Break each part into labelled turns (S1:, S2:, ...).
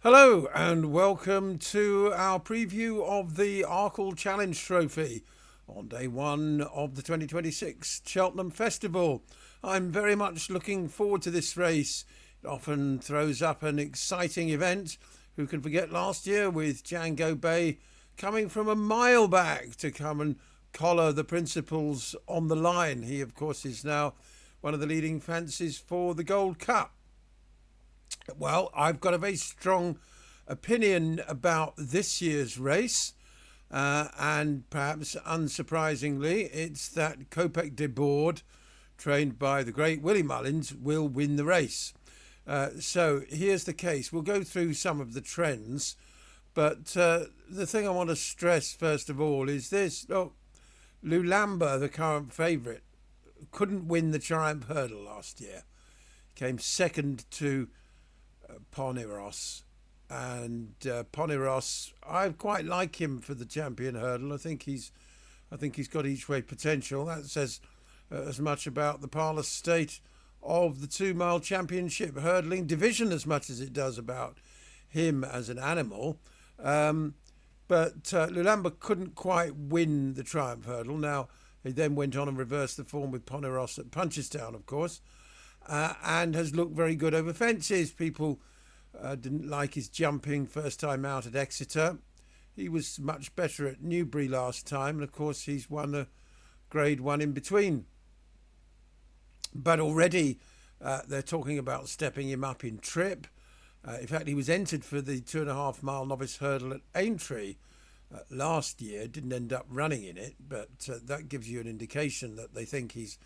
S1: Hello and welcome to our preview of the Arkle Challenge Trophy on day one of the 2026 Cheltenham Festival. I'm very much looking forward to this race. It often throws up an exciting event. Who can forget last year with Django Bay coming from a mile back to come and collar the principals on the line. He, of course, is now one of the leading fancies for the Gold Cup. Well, I've got a very strong opinion about this year's race, and perhaps unsurprisingly, it's that Kopek de Board, trained by the great Willie Mullins, will win the race. So here's the case. We'll go through some of the trends, but the thing I want to stress first of all is this. Lulamba, the current favourite, couldn't win the Triumph Hurdle last year. Came second to Poniros, and Poniros, I quite like him for the champion hurdle. I think he's got each way potential. That says as much about the parlous state of the 2 mile championship hurdling division as much as it does about him as an animal. But Lulamba couldn't quite win the Triumph Hurdle. Now, he then went on and reversed the form with Poniros at Punchestown, of course, and has looked very good over fences. People didn't like his jumping first time out at Exeter. He was much better at Newbury last time, and of course he's won a Grade 1 in between. But already they're talking about stepping him up in trip. In fact, he was entered for the 2.5 mile novice hurdle at Aintree last year, didn't end up running in it, but that gives you an indication that they think he's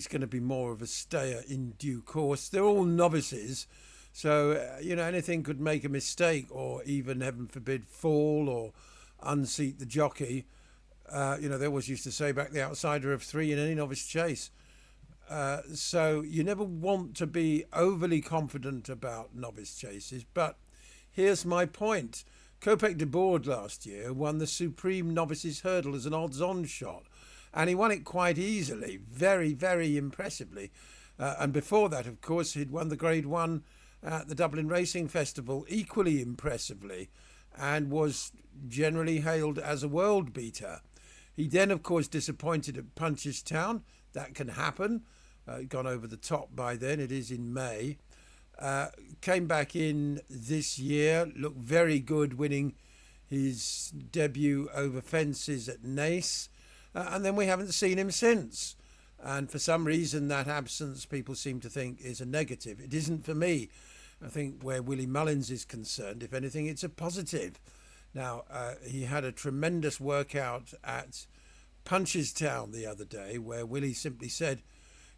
S1: going to be more of a stayer in due course. They're all novices, so anything could make a mistake or even, heaven forbid, fall or unseat the jockey. They always used to say back the outsider of 3 in any novice chase. So you never want to be overly confident about novice chases, but here's my point. Kopek de Board last year won the Supreme Novices Hurdle as an odds-on shot, and he won it quite easily, very, very impressively. And before that, of course, he'd won the Grade 1 at the Dublin Racing Festival equally impressively and was generally hailed as a world beater. He then, of course, disappointed at Punchestown. That can happen. Gone over the top by then. It is in May. Came back in this year. Looked very good, winning his debut over fences at Naas. And then we haven't seen him since. And for some reason, that absence, people seem to think, is a negative. It isn't for me. I think where Willie Mullins is concerned, if anything, it's a positive. Now, he had a tremendous workout at Punchestown the other day, where Willie simply said,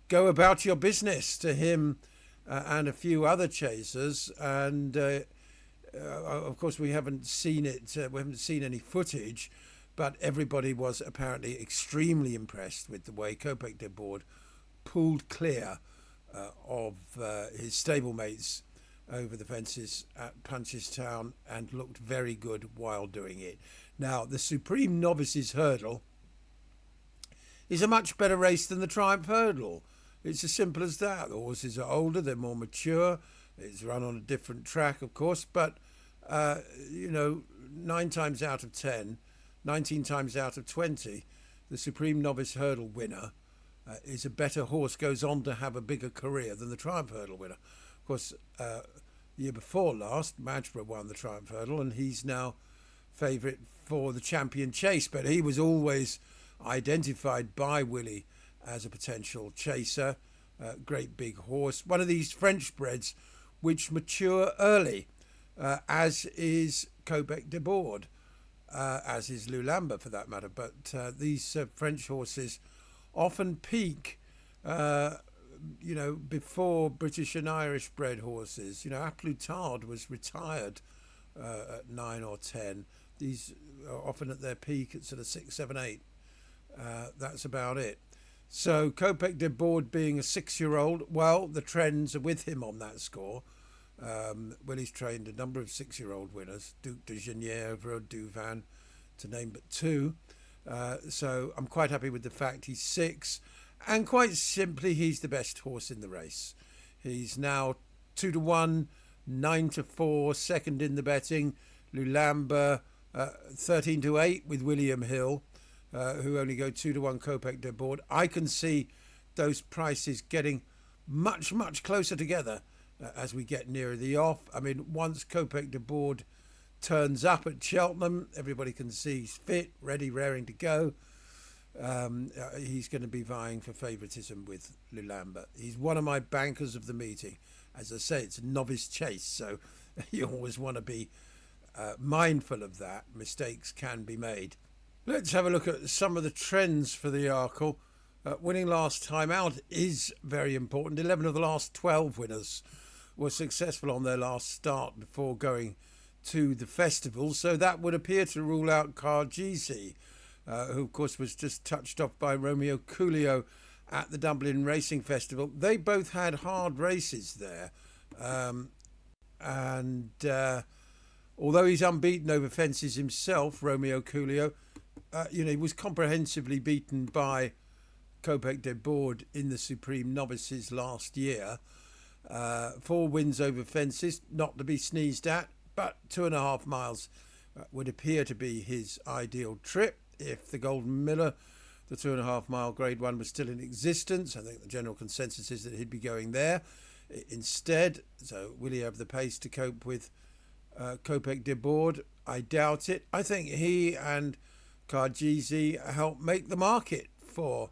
S1: "Go about your business," to him and a few other chasers. And of course, we haven't seen it. We haven't seen any footage, but everybody was apparently extremely impressed with the way Kopek de Board pulled clear of his stablemates over the fences at Punchestown and looked very good while doing it. Now, the Supreme Novices Hurdle is a much better race than the Triumph Hurdle. It's as simple as that. The horses are older, they're more mature. It's run on a different track, of course, but 9 times out of 10, 19 times out of 20, the Supreme Novice Hurdle winner is a better horse, goes on to have a bigger career than the Triumph Hurdle winner. Of course, the year before last, Madgeborough won the Triumph Hurdle, and he's now favourite for the Champion Chase, but he was always identified by Willie as a potential chaser. Great big horse, one of these French breds which mature early, as is Kopek de Board, as is Lulamba for that matter. But these French horses often peak before British and Irish bred horses. Aplutard was retired at 9 or 10. These are often at their peak at sort of 6, 7, 8. That's about it. So Kopek de Board being a 6-year-old, well, the trends are with him on that score. Willie's trained a number of 6-year-old winners, Duc de Genièvre, Douvan, to name but 2. So I'm quite happy with the fact he's 6. And quite simply, he's the best horse in the race. He's now 2-1 9-4. Second in the betting, Lulamba 13-8 with William Hill, who only go 2-1 Kopek de Board. I can see those prices getting much closer together as we get nearer the off. I mean, once Kopek de Board turns up at Cheltenham, everybody can see he's fit, ready, raring to go. He's going to be vying for favouritism with Lulamba. He's one of my bankers of the meeting. As I say, it's a novice chase, so you always want to be mindful of that. Mistakes can be made. Let's have a look at some of the trends for the Arkle. Winning last time out is very important. 11 of the last 12 winners were successful on their last start before going to the festival, so that would appear to rule out Cargisi, who of course was just touched off by Romeo Coolio at the Dublin Racing Festival. They both had hard races there, and although he's unbeaten over fences himself, Romeo Coolio, he was comprehensively beaten by Kopek de Board in the Supreme Novices last year. 4 wins over fences, not to be sneezed at, but 2.5 miles would appear to be his ideal trip if the Golden Miller, the 2.5 mile grade 1, was still in existence. I think the general consensus is that he'd be going there instead. So will he have the pace to cope with Kopek de Board? I doubt it. I think he and Cargisi help make the market for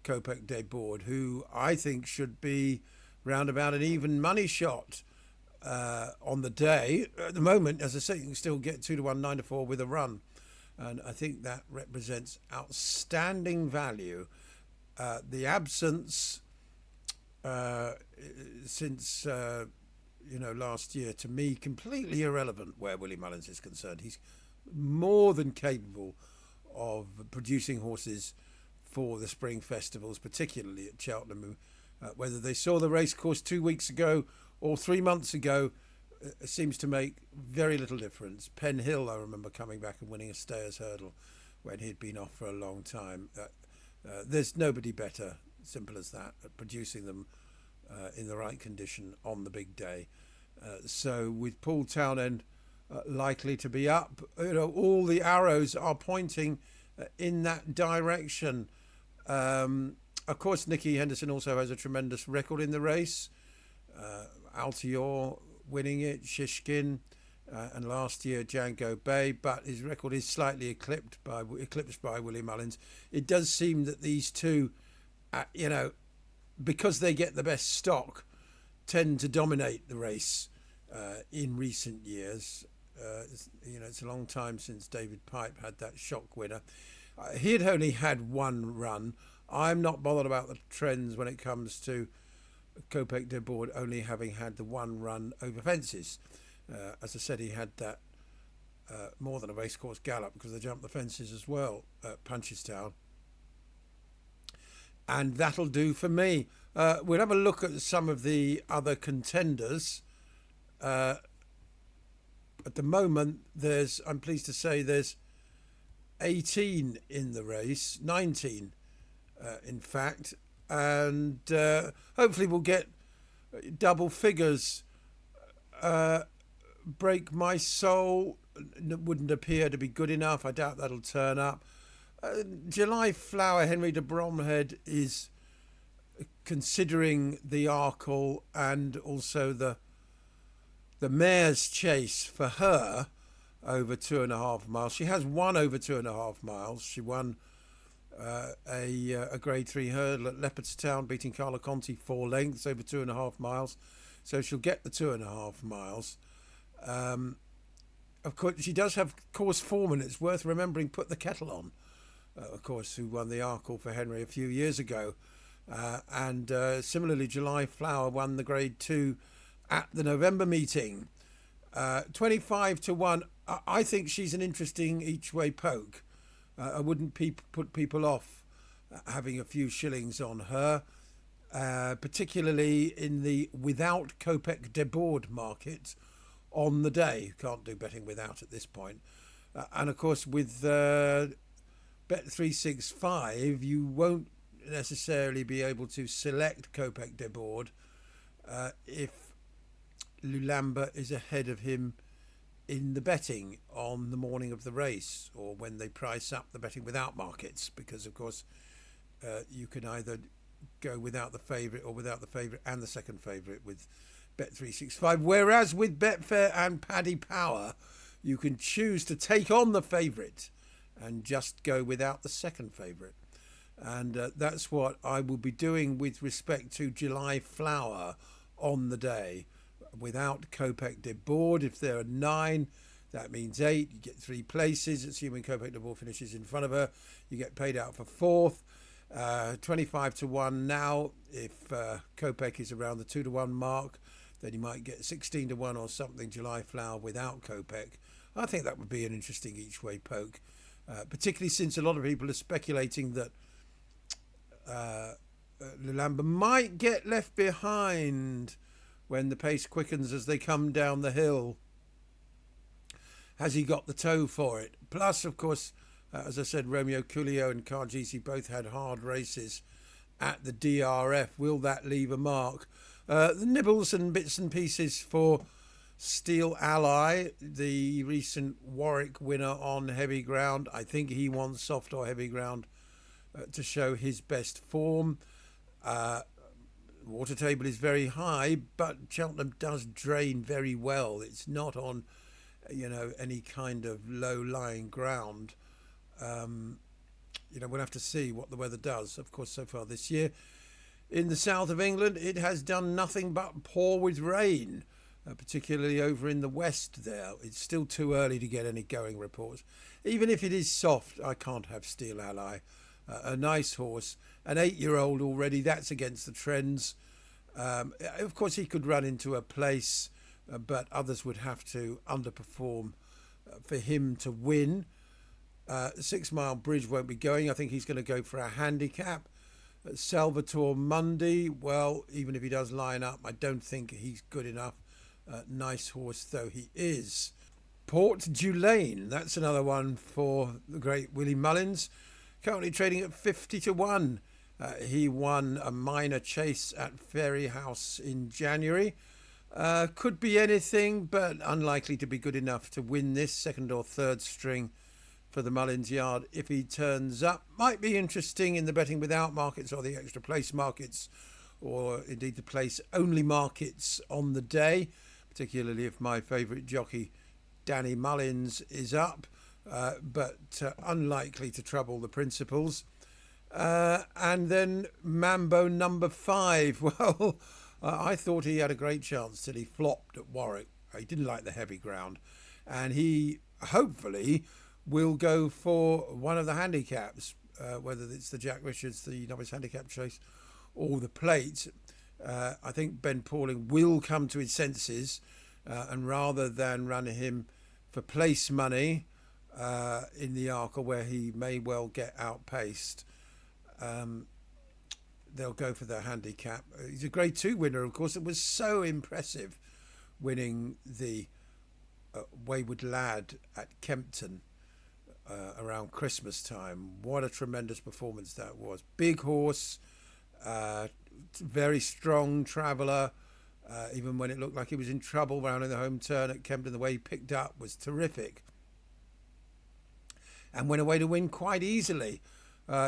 S1: Kopek de Board, who I think should be round about an even money shot on the day. At the moment, as I say, you can still get 2-1, 9-4 with a run, and I think that represents outstanding value. The absence since last year, to me, completely irrelevant where Willie Mullins is concerned. He's more than capable of producing horses for the spring festivals, particularly at Cheltenham. Whether they saw the racecourse 2 weeks ago or 3 months ago seems to make very little difference. Penn Hill, I remember coming back and winning a Stayers Hurdle when he'd been off for a long time. There's nobody better, simple as that, at producing them in the right condition on the big day. So with Paul Townend likely to be up, all the arrows are pointing in that direction. Of course, Nicky Henderson also has a tremendous record in the race. Altior winning it, Shishkin, and last year Django Bay, but his record is slightly eclipsed by Willie Mullins. It does seem that these two, because they get the best stock, tend to dominate the race in recent years. It's a long time since David Pipe had that shock winner. He had only had one run. I'm not bothered about the trends when it comes to Kopek de Board only having had the one run over fences. As I said, he had that more than a racecourse gallop because they jumped the fences as well at Punchestown. And that'll do for me. We'll have a look at some of the other contenders. At the moment, I'm pleased to say there's 18 in the race, 19 in fact, and hopefully we'll get double figures. Break My Soul wouldn't appear to be good enough. I doubt that'll turn up. July Flower, Henry de Bromhead, is, considering the Arkle and also the Mare's Chase for her, over 2.5 miles. She has won over 2.5 miles. She won a grade 3 hurdle at Leopardstown, beating Carla Conti 4 lengths over 2.5 miles. So she'll get the 2.5 miles. Of course, she does have course form, and it's worth remembering Put the Kettle On, of course, who won the Arkle for Henry a few years ago. And similarly, July Flower won the grade 2 at the November meeting. 25-1. I think she's an interesting each-way poke. I wouldn't put people off having a few shillings on her, particularly in the without Kopek de Board market on the day. You can't do betting without at this point. And of course, with Bet365, you won't necessarily be able to select Kopek de Board if Lulamba is ahead of him in the betting on the morning of the race, or when they price up the betting without markets, because of course you can either go without the favourite or without the favourite and the second favourite with Bet365, whereas with Betfair and Paddy Power you can choose to take on the favourite and just go without the second favourite. And that's what I will be doing with respect to July Flower on the day, without Kopek de Board. If there are 9, that means 8. You get 3 places, assuming Kopek de Board finishes in front of her. You get paid out for 4th. 25 to 1 now. If Kopek is around the 2 to 1 mark, then you might get 16 to 1 or something, July Flower without Kopek. I think that would be an interesting each-way poke, particularly since a lot of people are speculating that Lulamba might get left behind when the pace quickens as they come down the hill. Has he got the toe for it? Plus, of course, as I said, Romeo Coolio and Cargisi both had hard races at the DRF. Will that leave a mark? The nibbles and bits and pieces for Steel Ally, the recent Warwick winner on heavy ground. I think he wants soft or heavy ground to show his best form. Water table is very high, but Cheltenham does drain very well. It's not on, any kind of low-lying ground. We'll have to see what the weather does. Of course, so far this year, in the south of England, it has done nothing but pour with rain, particularly over in the west there. It's still too early to get any going reports. Even if it is soft, I can't have Steel Ally. A nice horse, an 8-year-old already, that's against the trends. Of course, he could run into a place, but others would have to underperform for him to win. 6 Mile Bridge won't be going. I think he's going to go for a handicap. Salvatore Mundi, well, even if he does line up, I don't think he's good enough. Nice horse though he is. Port Dulane, that's another one for the great Willie Mullins. Currently trading at 50 to 1. He won a minor chase at Fairyhouse in January. Could be anything, but unlikely to be good enough to win this second or third string for the Mullins yard if he turns up. Might be interesting in the betting without markets or the extra place markets, or indeed the place only markets on the day, particularly if my favourite jockey Danny Mullins is up, but unlikely to trouble the principals. And then Mambo number 5. Well, I thought he had a great chance till he flopped at Warwick. He didn't like the heavy ground, and he hopefully will go for one of the handicaps, whether it's the Jack Richards, the Novice Handicap Chase, or the Plate. I think Ben Pauling will come to his senses, and rather than run him for place money in the Arkle, where he may well get outpaced, they'll go for their handicap. He's a Grade 2 winner, of course. It was so impressive winning the Wayward Lad at Kempton around Christmas time. What a tremendous performance that was. Big horse, very strong traveller, even when it looked like he was in trouble round in the home turn at Kempton. The way he picked up was terrific and went away to win quite easily.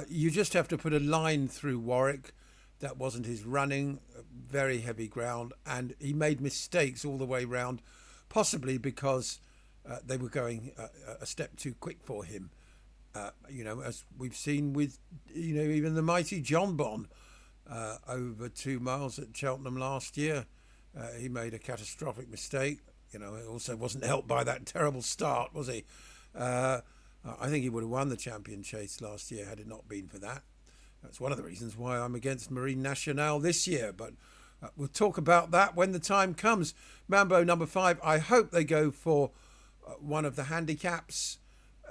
S1: You just have to put a line through Warwick. That wasn't his running, very heavy ground, and he made mistakes all the way round, possibly because they were going a step too quick for him. As we've seen with, even the mighty John Bon over 2 miles at Cheltenham last year. He made a catastrophic mistake. It also wasn't helped by that terrible start, was he? I think he would have won the Champion Chase last year had it not been for that. That's one of the reasons why I'm against Marine Nationale this year, but we'll talk about that when the time comes. Mambo number 5, I hope they go for one of the handicaps,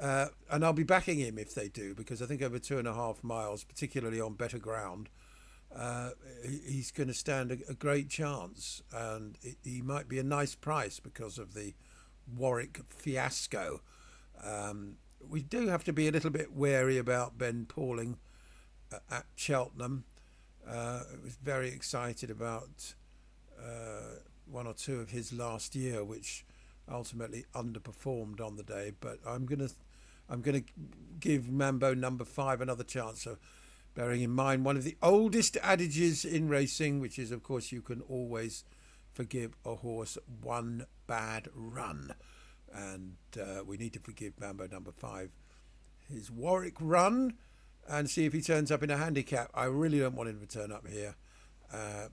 S1: and I'll be backing him if they do, because I think over 2.5 miles, particularly on better ground, he's going to stand a great chance, and he might be a nice price because of the Warwick fiasco. We do have to be a little bit wary about Ben Pauling at Cheltenham. I was very excited about one or two of his last year, which ultimately underperformed on the day. But I'm gonna give Mambo number 5 another chance. So, bearing in mind one of the oldest adages in racing, which is, of course, you can always forgive a horse one bad run, and we need to forgive Mambo number 5 his Warwick run and see if he turns up in a handicap. I really don't want him to turn up here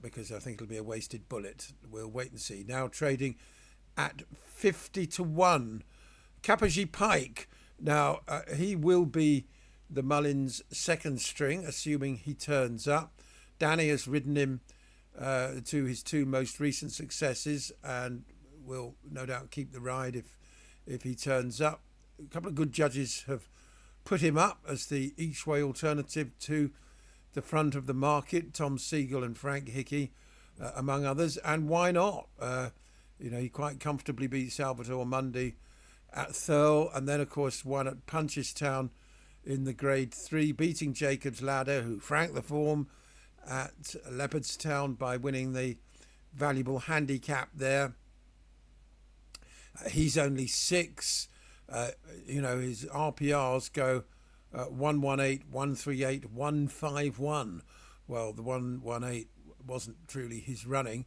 S1: because I think it'll be a wasted bullet. We'll wait and see. Now trading at 50 to 1, Kapagi Pike. Now he will be the Mullins second string, assuming he turns up. Danny has ridden him to his 2 most recent successes and will no doubt keep the ride if he turns up. A couple of good judges have put him up as the each way alternative to the front of the market, Tom Siegel and Frank Hickey, among others. And why not? He quite comfortably beat Salvatore Mundi at Thurle, and then of course won at Punchestown in the Grade 3, beating Jacob's Ladder, who franked the form at Leopardstown by winning the valuable handicap there. He's only 6. His RPRs go 118, 138, 151. Well, the 118 wasn't truly his running,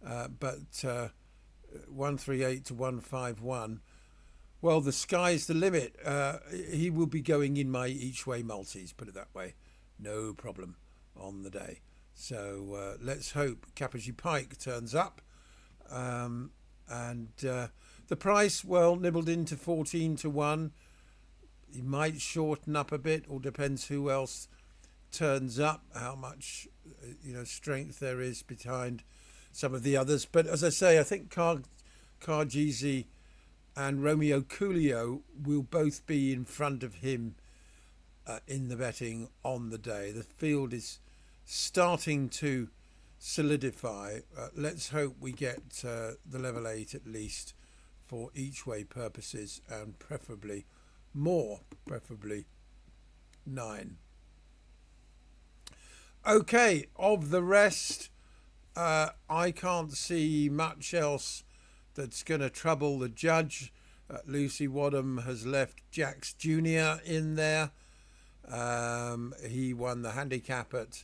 S1: but 138 to 151. Well, the sky's the limit. He will be going in my each way multis, put it that way. No problem on the day. So let's hope Kapagi Pike turns up. The price, well, nibbled into 14 to 1. He might shorten up a bit, or depends who else turns up, how much strength there is behind some of the others. But as I say, I think Cargeezy and Romeo Coolio will both be in front of him in the betting on the day. The field is starting to solidify. Let's hope we get the level 8 at least for each way purposes, and preferably 9. Okay, of the rest, I can't see much else that's going to trouble the judge. Lucy Wadham has left Jax Jr. in there. He won the handicap at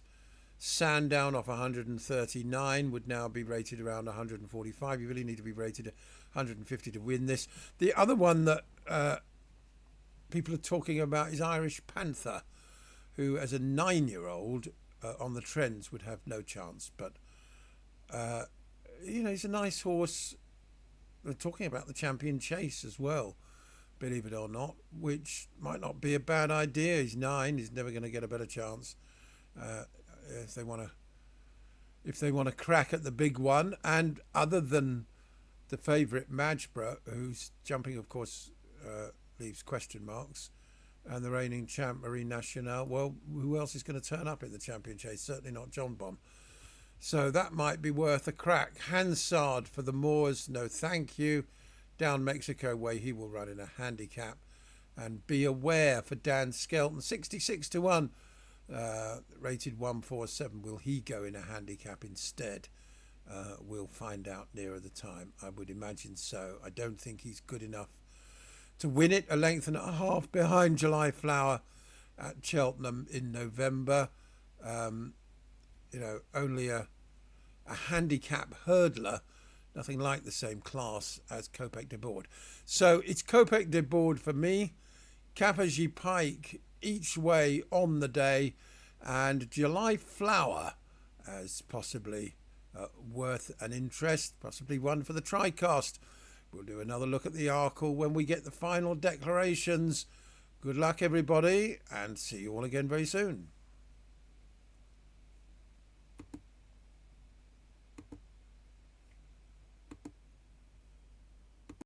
S1: Sandown off 139, would now be rated around 145. You really need to be rated 150 to win this. The other one that people are talking about is Irish Panther, who as a 9-year-old on the trends would have no chance. But, he's a nice horse. We're talking about the Champion Chase as well, believe it or not, which might not be a bad idea. He's 9. He's never going to get a better chance if they want to crack at the big one. And other than the favourite Majbra, who's jumping, of course, leaves question marks, and the reigning champ Marine Nationale, well, who else is going to turn up in the Champion Chase? Certainly not John Bon. So that might be worth a crack. Hansard for the Moors, no thank you. Down Mexico way, he will run in a handicap. And Be Aware for Dan Skelton, 66 to 1, rated 147. Will he go in a handicap instead? We'll find out nearer the time. I would imagine so. I don't think he's good enough to win it. A length and a half behind July Flower at Cheltenham in November. Only a handicap hurdler, nothing like the same class as Kopek de Board. So it's Kopek de Board for me, Kapagi Pike each way on the day, and July Flower as possibly worth an interest, possibly one for the TriCast. We'll do another look at the Arkle when we get the final declarations. Good luck, everybody, and see you all again very soon.